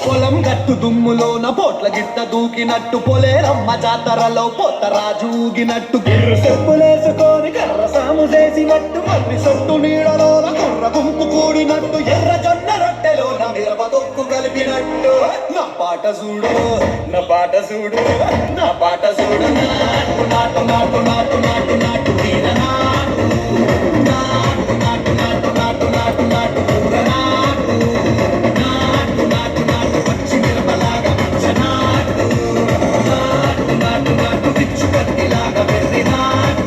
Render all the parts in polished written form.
పొలం గట్టు దుమ్ములోన పోట్ల గిట్ట దూకినట్టు పొలేరమ్మ జాతరలో పోతరాజు ఊగినట్టు గిర్రు చెప్పులేసుకొని కర్ర సాము చేసినట్టు మర్రి సొట్టు నీడలోన కుర్ర గుంపు కూడినట్టు ఎర్ర జొన్న రొట్టెలోన మిరప తొక్కు కలిపినట్టు నా పాట చూడు నా పాట చూడు నా పాట చూడు నాటు నాటు నాటు నాటు నాటు నాటు వీర నాటు నాటు నాటు నాటు నాటు నాటు నాటు ఊర నాటు నాటు నాటు నాటు పచ్చి మిరపలాగా పచ్చ నాటు నాటు నాటు నాటు పిచ్చు కత్తిలాగా వెర్రి నాటు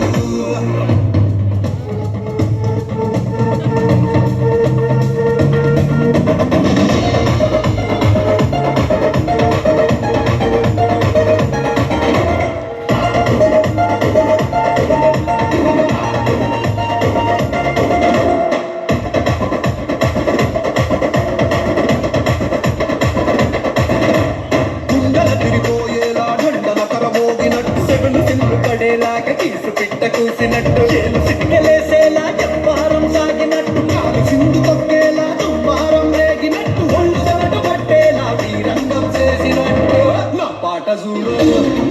పడేలాగా తీసు పిట్ట కూసినట్టు చేలు సిక్కలేసేలా చెప్పారం సాగినట్టు కాలు సింధు తొక్కేలా దుమ్మారం రేగినట్టు ఒళ్ళు సరట పట్టేలా వీరంగం చేసినట్టు నా పాట చూడు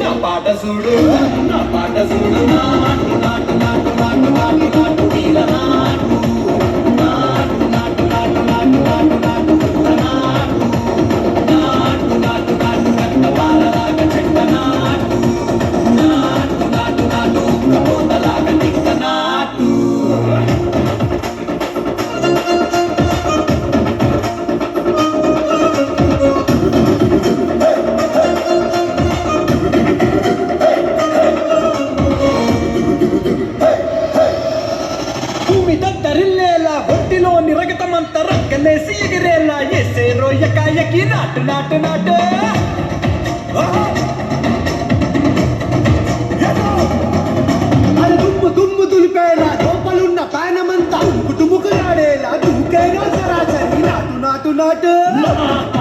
నా పాట చూడు నా పాట చూడు నాటు నాటు నాటు నాటు నాటు నాటు వీర నాటు నాటు నాటు నాటు నాటు నాటు నాటు ఊర నాటు నాటు నాటు నాటు కట్ట బాలలాగా చెట్ట నాటు నాటు నాటు నాటు ఉక్కపోతలాగా తిక్క నాటు భూమి దద్దరిల్లేలా ఒంటిలో నిరగతమంత రక్కలేసి ఎగిరేలా ఎసే రొయ్యకాయకి నాటు నాటు నాటు అది దుమ్ము దుమ్ము దులిపేలా లోపలున్న పానమంతా టుముకులాడేలా దూకేగా సరాసరి నాటు నాటు నాటు